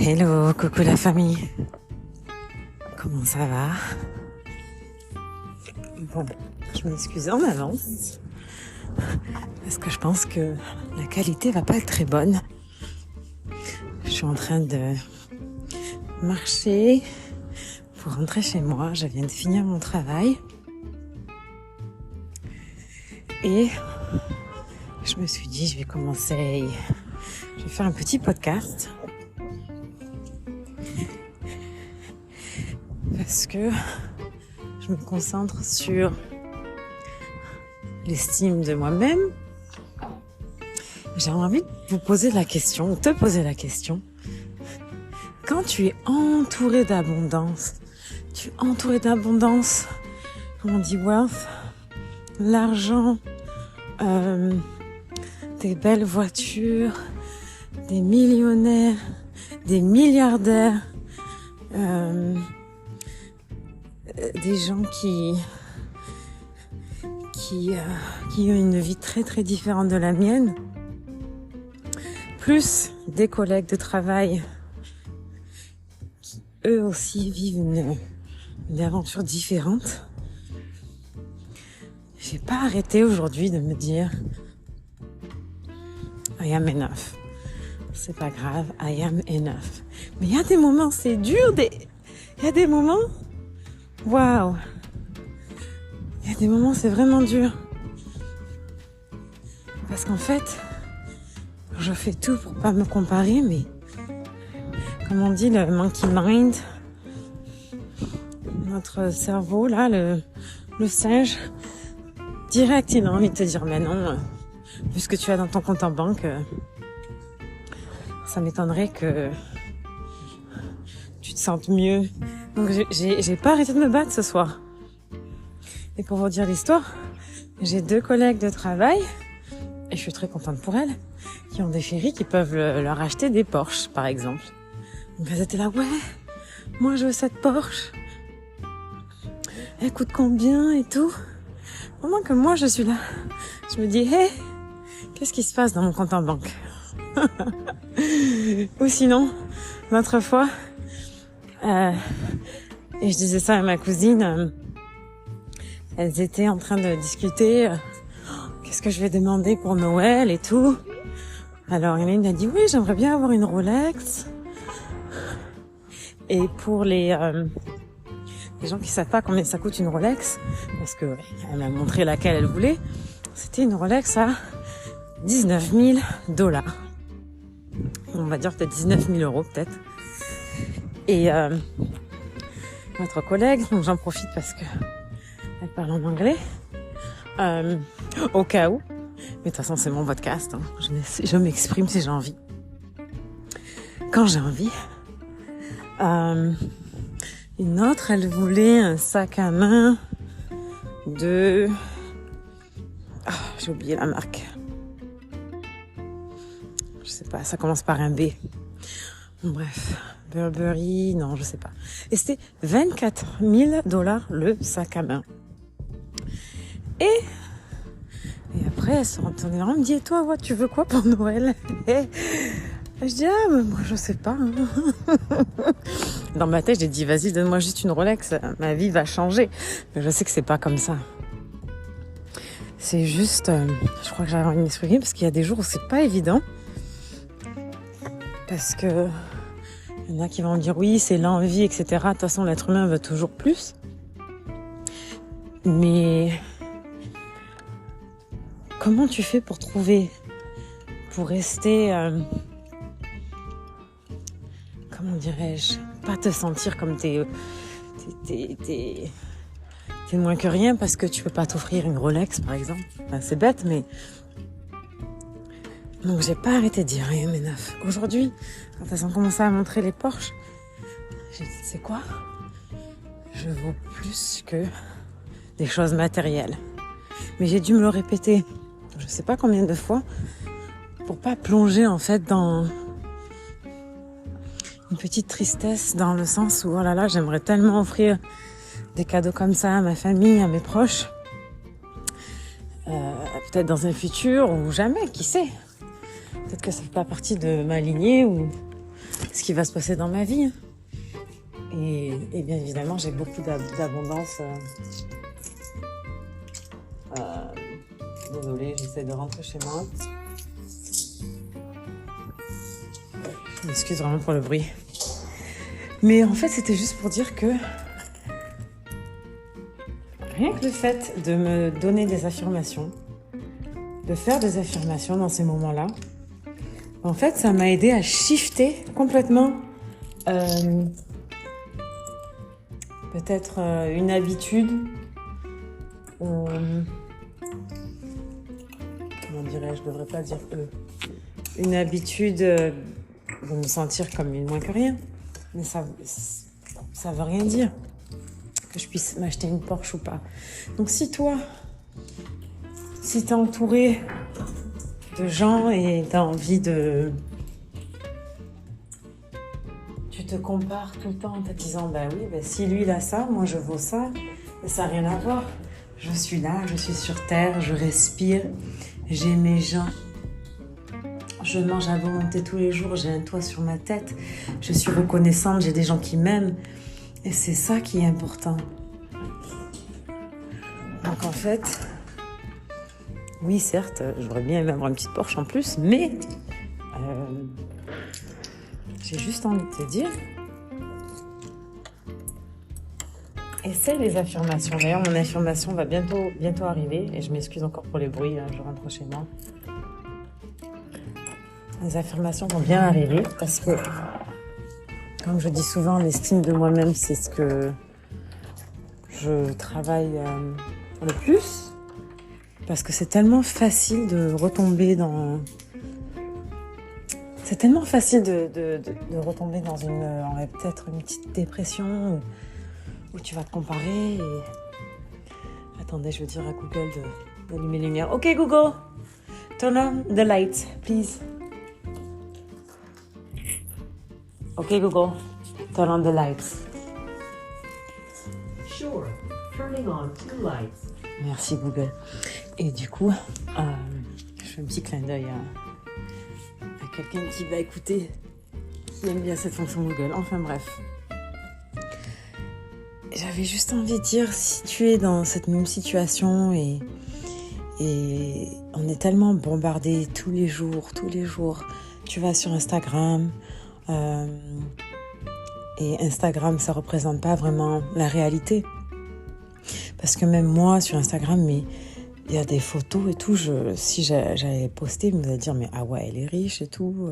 Hello, coucou la famille. Comment ça va? Bon, je m'excuse en avance parce que je pense que la qualité va pas être très bonne. Je suis en train de marcher pour rentrer chez moi. Je viens de finir mon travail et je me suis dit je vais faire un petit podcast parce que je me concentre sur l'estime de moi-même. J'ai envie de te poser la question, quand tu es entouré d'abondance, comme on dit wealth, l'argent, des belles voitures, des millionnaires, des milliardaires, des gens qui ont une vie très très différente de la mienne, plus des collègues de travail qui eux aussi vivent une aventure différente. J'ai pas arrêté aujourd'hui de me dire I am enough. C'est pas grave, I am enough. Mais il y a des moments, c'est dur, il y a des moments, waouh. Il y a des moments, c'est vraiment dur. Parce qu'en fait, je fais tout pour pas me comparer, mais comme on dit, le monkey mind, notre cerveau, là, le singe, direct, il a envie de te dire, mais non, vu ce que tu as dans ton compte en banque, ça m'étonnerait que tu te sentes mieux. Donc j'ai pas arrêté de me battre ce soir. Et pour vous dire l'histoire, j'ai 2 collègues de travail, et je suis très contente pour elles, qui ont des chéris qui peuvent leur acheter des Porsche, par exemple. Donc elles étaient là, ouais, moi je veux cette Porsche. Elle coûte combien et tout. Pendant que moi je suis là, je me dis, hé, qu'est-ce qui se passe dans mon compte en banque? Ou sinon, l'autre fois, et je disais ça à ma cousine, elles étaient en train de discuter, qu'est-ce que je vais demander pour Noël et tout. Alors Hélène a dit, oui, j'aimerais bien avoir une Rolex. Et pour les gens qui savent pas combien ça coûte une Rolex, parce que elle m'a montré laquelle elle voulait, c'était une Rolex à $19 000. On va dire peut-être 19 000 euros peut-être. Et notre collègue, donc j'en profite parce que elle parle en anglais, au cas où. Mais de toute façon c'est mon podcast, hein. Je m'exprime si j'ai envie. Quand j'ai envie. Une autre, elle voulait un sac à main de... j'ai oublié la marque. Je sais pas, ça commence par un B. Bref, Burberry, non, je sais pas. Et c'était $24 000 le sac à main. Et après, elle se retournait vers moi, elle me dit, et toi, tu veux quoi pour Noël? Et je dis, mais moi, je sais pas. Dans ma tête, j'ai dit, vas-y, donne-moi juste une Rolex, ma vie va changer. Mais je sais que c'est pas comme ça. C'est juste, je crois que j'avais envie de m'exprimer parce qu'il y a des jours où c'est pas évident. Parce que il y en a qui vont me dire, oui, c'est l'envie, etc. De toute façon, l'être humain veut toujours plus. Mais comment tu fais pour rester, comment dirais-je, pas te sentir comme t'es moins que rien parce que tu peux pas t'offrir une Rolex, par exemple. Enfin, c'est bête, mais donc j'ai pas arrêté de dire rien, mais neuf. Aujourd'hui, quand elles ont commencé à montrer les Porsche, j'ai dit, c'est quoi? Je vaux plus que des choses matérielles. Mais j'ai dû me le répéter, je sais pas combien de fois, pour pas plonger en fait dans une petite tristesse, dans le sens où, oh là là, j'aimerais tellement offrir des cadeaux comme ça à ma famille, à mes proches. Peut-être dans un futur ou jamais, qui sait. Peut-être que ça fait pas partie de ma lignée ou ce qui va se passer dans ma vie. Et bien évidemment, j'ai beaucoup d'abondance. Désolée, j'essaie de rentrer chez moi. Je m'excuse vraiment pour le bruit. Mais en fait, c'était juste pour dire que rien que le fait de me donner des affirmations, de faire des affirmations dans ces moments-là, en fait, ça m'a aidé à shifter complètement peut-être une habitude, comment dirais-je, je devrais pas dire une habitude de me sentir comme une moins que rien. Mais ça veut rien dire que je puisse m'acheter une Porsche ou pas. Donc si t'es entouré de gens et t'as envie tu te compares tout le temps en te disant si lui il a ça, moi je vaux ça, mais ça n'a rien à voir. Je suis là, je suis sur terre, je respire, j'ai mes gens. Je mange à volonté tous les jours, j'ai un toit sur ma tête, je suis reconnaissante, j'ai des gens qui m'aiment. Et c'est ça qui est important. Donc en fait, oui certes, j'aurais bien aimé avoir une petite Porsche en plus, mais j'ai juste envie de te dire, essaie les affirmations. D'ailleurs, mon affirmation va bientôt arriver, et je m'excuse encore pour les bruits, je rentre chez moi. Les affirmations vont bien arriver parce que, comme je dis souvent, l'estime de moi-même, c'est ce que je travaille le plus. Parce que c'est tellement facile de retomber dans... C'est tellement facile de retomber dans peut-être une petite dépression où tu vas te comparer et... Attendez, je vais dire à Google d'allumer les lumières. Ok Google, turn on the lights, please. Ok Google, turn on the lights. Sure, turning on 2 lights. Merci Google. Et du coup, je fais un petit clin d'œil à quelqu'un qui va écouter, qui aime bien cette fonction Google. Enfin bref. J'avais juste envie de dire, si tu es dans cette même situation et on est tellement bombardé tous les jours, tu vas sur Instagram, et Instagram, ça représente pas vraiment la réalité. Parce que même moi, sur Instagram, mais il y a des photos et tout. Si j'avais posté, vous allez dire, mais ah ouais, elle est riche et tout,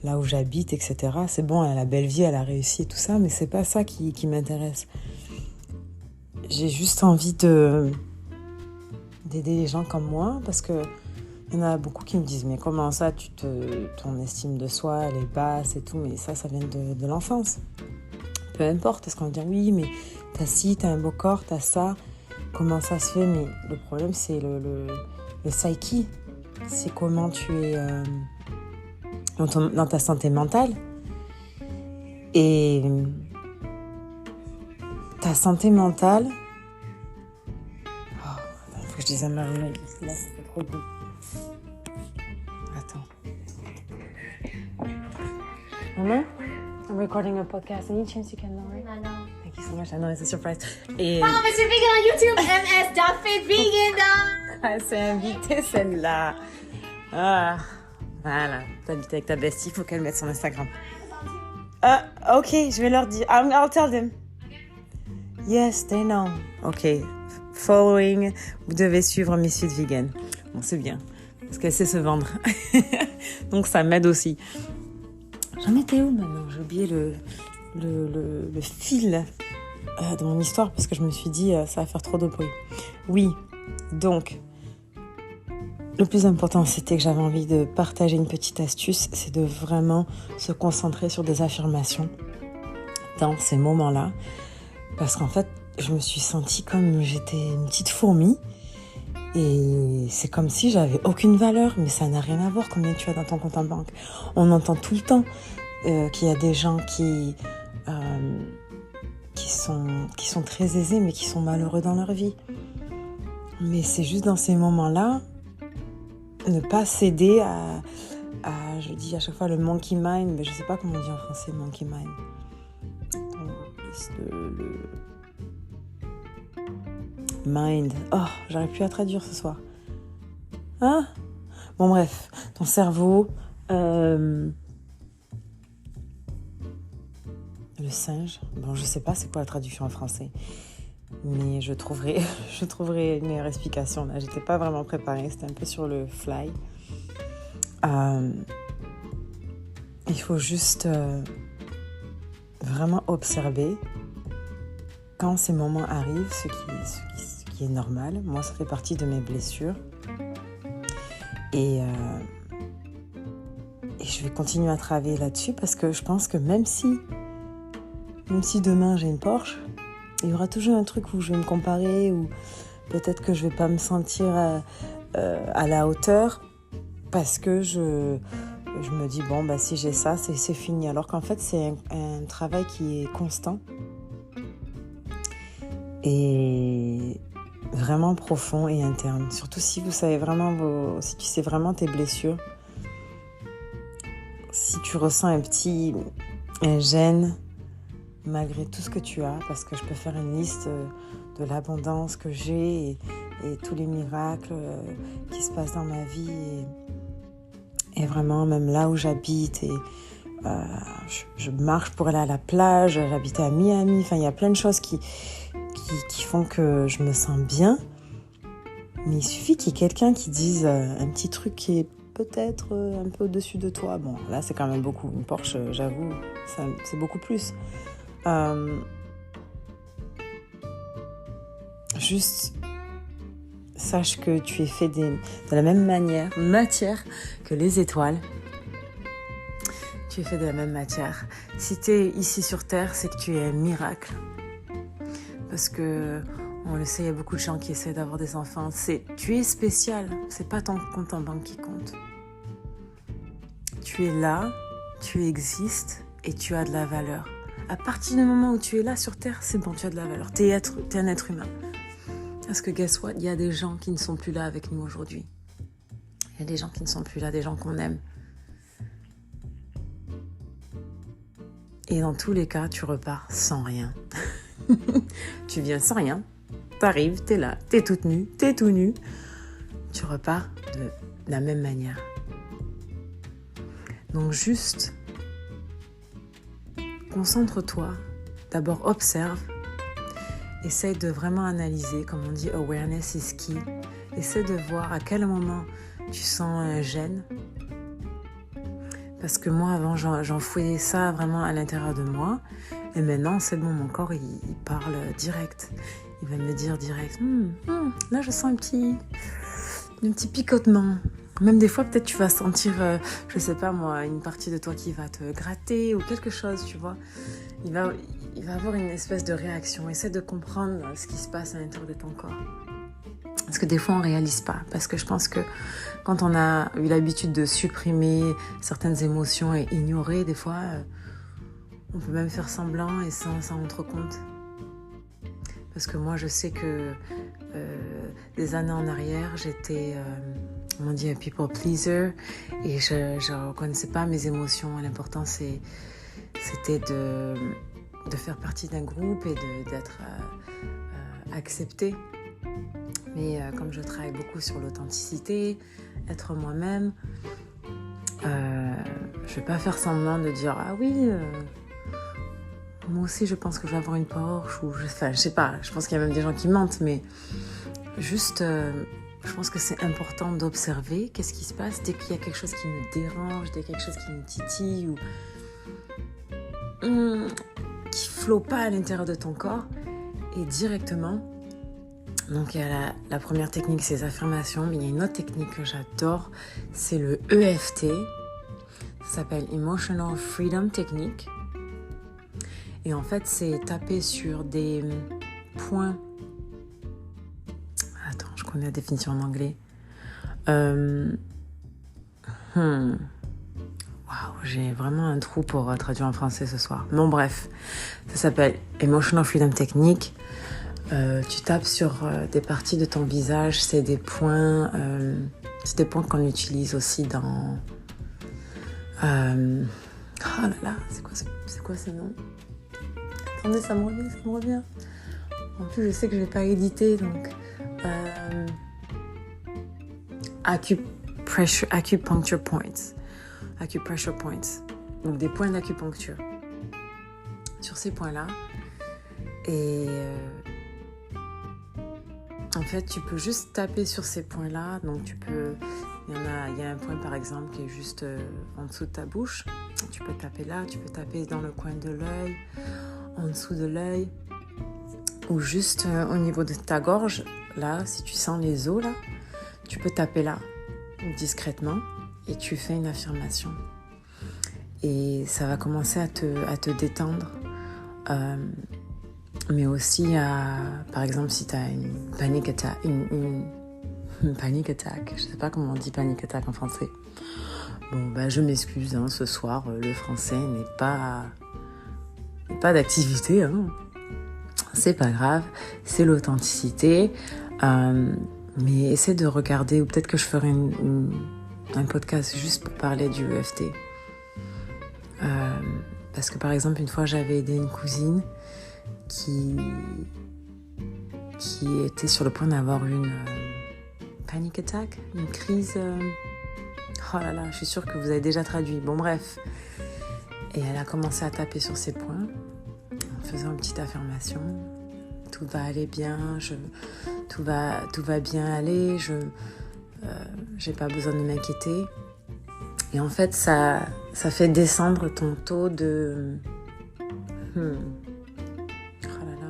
là où j'habite, etc. C'est bon, elle a la belle vie, elle a réussi et tout ça, mais c'est pas ça qui m'intéresse. J'ai juste envie d'aider les gens comme moi, parce que il y en a beaucoup qui me disent, mais comment ça, ton estime de soi, elle est basse et tout, mais ça vient de l'enfance. Peu importe, parce qu'on va dire, oui, mais t'as ci, t'as un beau corps, t'as ça, comment ça se fait, mais le problème, c'est le psyche, c'est comment tu es dans ta santé mentale. Et ta santé mentale... Oh, il faut que je dise à ma maman, parce que là, ça fait trop de bruit. Attends. Maman, I'm recording a podcast. Any chance you can lower it? No. Thank you so much. I know it's a surprise. Et Follow Mr. Vegan on YouTube, ms.fitvegan. elle s'est invitée, celle-là. Ah, voilà. T'habites avec ta bestie, il faut qu'elle mette son Instagram. Ok, je vais leur dire. I'll tell them. Yes, they know. Ok. Following, vous devez suivre Miss Fit Vegan. Bon, c'est bien. Parce qu'elle sait se vendre. Donc, ça m'aide aussi. J'en étais où maintenant? J'ai oublié le fil de mon histoire parce que je me suis dit, ça va faire trop de bruit. Oui, donc, le plus important, c'était que j'avais envie de partager une petite astuce, c'est de vraiment se concentrer sur des affirmations dans ces moments-là. Parce qu'en fait, je me suis sentie comme j'étais une petite fourmi. Et c'est comme si j'avais aucune valeur, mais ça n'a rien à voir combien tu as dans ton compte en banque. On entend tout le temps qu'il y a des gens qui sont très aisés, mais qui sont malheureux dans leur vie. Mais c'est juste dans ces moments-là, ne pas céder je dis à chaque fois le monkey mind, mais je sais pas comment on dit en français monkey mind. Le mind. Oh, j'arrive plus à traduire ce soir. Hein? Bon bref, ton cerveau, le singe. Bon, je sais pas c'est quoi la traduction en français, mais je trouverai une meilleure explication. Là, j'étais pas vraiment préparée, c'était un peu sur le fly. Il faut juste vraiment observer quand ces moments arrivent, ce qui est normal. Moi, ça fait partie de mes blessures. Et je vais continuer à travailler là-dessus parce que je pense que même si demain j'ai une Porsche, il y aura toujours un truc où je vais me comparer ou peut-être que je vais pas me sentir à la hauteur parce que je me dis bon bah si j'ai ça c'est fini, alors qu'en fait c'est un travail qui est constant et vraiment profond et interne, surtout si vous savez vraiment si tu sais vraiment tes blessures, si tu ressens un gêne malgré tout ce que tu as, parce que je peux faire une liste de l'abondance que j'ai et tous les miracles qui se passent dans ma vie et vraiment même là où j'habite et je marche pour aller à la plage, j'habitais à Miami, enfin il y a plein de choses qui font que je me sens bien, mais il suffit qu'il y ait quelqu'un qui dise un petit truc qui est peut-être un peu au-dessus de toi. Bon, là c'est quand même beaucoup, une Porsche, j'avoue, c'est beaucoup plus. Juste sache que tu es fait de la même matière que les étoiles. Tu es fait de la même matière. Si tu es ici sur Terre, c'est que tu es un miracle. Parce que, on le sait, il y a beaucoup de gens qui essaient d'avoir des enfants. Tu es spécial, c'est pas ton compte en banque qui compte. Tu es là, tu existes et tu as de la valeur. À partir du moment où tu es là sur Terre, c'est bon, tu as de la valeur. Tu es un être humain. Parce que guess what? Il y a des gens qui ne sont plus là avec nous aujourd'hui. Il y a des gens qui ne sont plus là, des gens qu'on aime. Et dans tous les cas, tu repars sans rien. Tu viens sans rien, t'arrives, t'es là, t'es toute nue, t'es tout nu. Tu repars de la même manière. Donc juste, concentre-toi, d'abord observe, essaye de vraiment analyser, comme on dit, awareness is key. Essaie de voir à quel moment tu sens un gêne. Parce que moi, avant, j'enfouais ça vraiment à l'intérieur de moi. Et maintenant, c'est bon, mon corps, il parle direct. Il va me dire direct, là, je sens un petit picotement. Même des fois, peut-être tu vas sentir, je sais pas moi, une partie de toi qui va te gratter ou quelque chose, tu vois. Il va avoir une espèce de réaction. Essaie de comprendre ce qui se passe à l'intérieur de ton corps. Parce que des fois, on ne réalise pas. Parce que je pense que quand on a eu l'habitude de supprimer certaines émotions et ignorer, des fois, on peut même faire semblant et sans s'en rendre compte. Parce que moi, je sais que des années en arrière, j'étais, on dit, un people pleaser. Et je ne reconnaissais pas mes émotions. L'important, c'était de faire partie d'un groupe et d'être acceptée. Mais comme je travaille beaucoup sur l'authenticité, être moi-même, je ne vais pas faire semblant de dire « Ah oui, moi aussi je pense que je vais avoir une Porsche » ou je sais pas, je pense qu'il y a même des gens qui mentent, mais juste, je pense que c'est important d'observer qu'est-ce qui se passe dès qu'il y a quelque chose qui me dérange, dès qu'il y a quelque chose qui me titille ou qui ne flotte pas à l'intérieur de ton corps et directement. Donc il y a la première technique, c'est les affirmations, mais il y a une autre technique que j'adore, c'est le EFT. Ça s'appelle Emotional Freedom Technique. Et en fait, c'est taper sur des points. Attends, je connais la définition en anglais. Waouh, j'ai vraiment un trou pour traduire en français ce soir. Bon, bref, ça s'appelle Emotional Freedom Technique. Tu tapes sur des parties de ton visage, c'est des points qu'on utilise aussi Oh là là, c'est quoi ce nom? Attendez, ça me revient. En plus, je sais que je vais pas éditer, donc... Acupuncture points. Acupressure points. Donc des points d'acupuncture. Sur ces points-là. Et en fait, tu peux juste taper sur ces points-là. Donc tu peux... Il y a un point par exemple qui est juste en dessous de ta bouche. Tu peux taper là, tu peux taper dans le coin de l'œil, en dessous de l'œil. Ou juste au niveau de ta gorge. Là, si tu sens les os là, tu peux taper là, discrètement. Et tu fais une affirmation. Et ça va commencer à te détendre. Mais aussi par exemple, si tu as une panic attack, une panic attack, je sais pas comment on dit panic attack en français. Bon, bah je m'excuse, hein, ce soir, le français n'est pas d'activité, hein. C'est pas grave, c'est l'authenticité. Mais essaie de regarder, ou peut-être que je ferai un podcast juste pour parler du EFT. Parce que par exemple, une fois, j'avais aidé une cousine qui était sur le point d'avoir une panic attack, une crise. Oh là là, je suis sûre que vous avez déjà traduit. Bon, bref. Et elle a commencé à taper sur ces points en faisant une petite affirmation. Tout va aller bien, tout va bien aller, j'ai pas besoin de m'inquiéter. Et en fait, ça fait descendre ton taux de... Oh là là.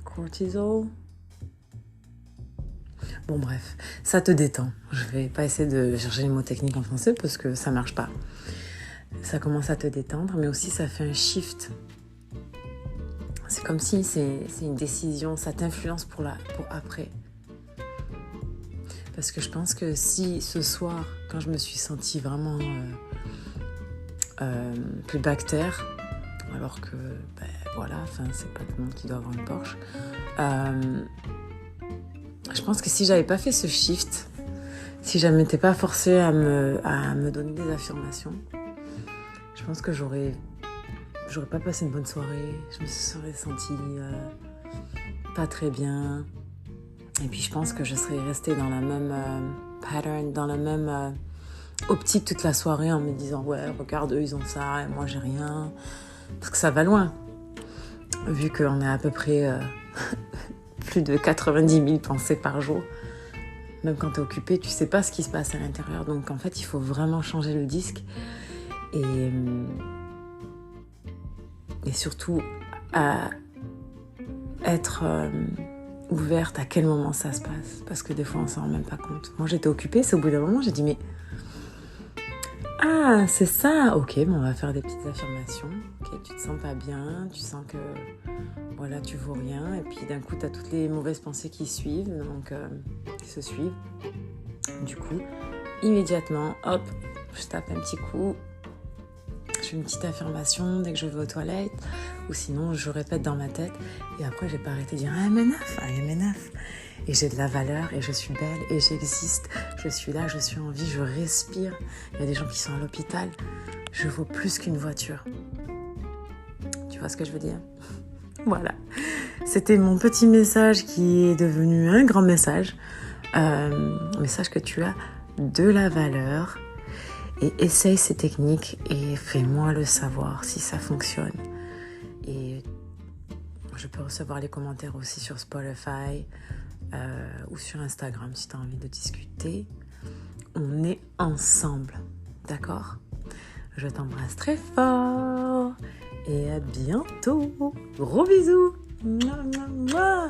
Cortisol. Bon bref, ça te détend. Je vais pas essayer de chercher les mots techniques en français parce que ça marche pas. Ça commence à te détendre, mais aussi ça fait un shift. C'est comme si c'est une décision, ça t'influence pour après. Parce que je pense que si ce soir, quand je me suis sentie vraiment plus bactère, alors que voilà, c'est pas tout le monde qui doit avoir une Porsche, je pense que si j'avais pas fait ce shift, si je m'étais pas forcée à me donner des affirmations, je pense que j'aurais pas passé une bonne soirée, je me serais sentie pas très bien. Et puis je pense que je serais restée dans la même pattern, dans la même optique toute la soirée en me disant ouais, regarde, eux ils ont ça et moi j'ai rien. Parce que ça va loin. Vu qu'on a à peu près plus de 90 000 pensées par jour. Même quand t'es occupé, tu sais pas ce qui se passe à l'intérieur. Donc en fait, il faut vraiment changer le disque. Et surtout à être... ouverte à quel moment ça se passe, parce que des fois on s'en rend même pas compte. Moi j'étais occupée, c'est au bout d'un moment j'ai dit mais ah c'est ça, ok, bon, on va faire des petites affirmations. Ok, tu te sens pas bien, tu sens que voilà tu vaux rien, et puis d'un coup t'as toutes les mauvaises pensées qui suivent, donc qui se suivent. Du coup immédiatement hop, je tape un petit coup, je fais une petite affirmation dès que je vais aux toilettes, ou sinon je répète dans ma tête, et après j'ai pas arrêté de dire I am enough, et j'ai de la valeur, et je suis belle, et j'existe, je suis là, je suis en vie, je respire. Il y a des gens qui sont à l'hôpital, je vaux plus qu'une voiture. Tu vois ce que je veux dire? Voilà, c'était mon petit message qui est devenu un grand message, message que tu as de la valeur. Et essaye ces techniques et fais-moi le savoir si ça fonctionne. Et je peux recevoir les commentaires aussi sur Spotify ou sur Instagram si tu as envie de discuter. On est ensemble, d'accord? Je t'embrasse très fort et à bientôt. Gros bisous. Mouah, mouah, mouah.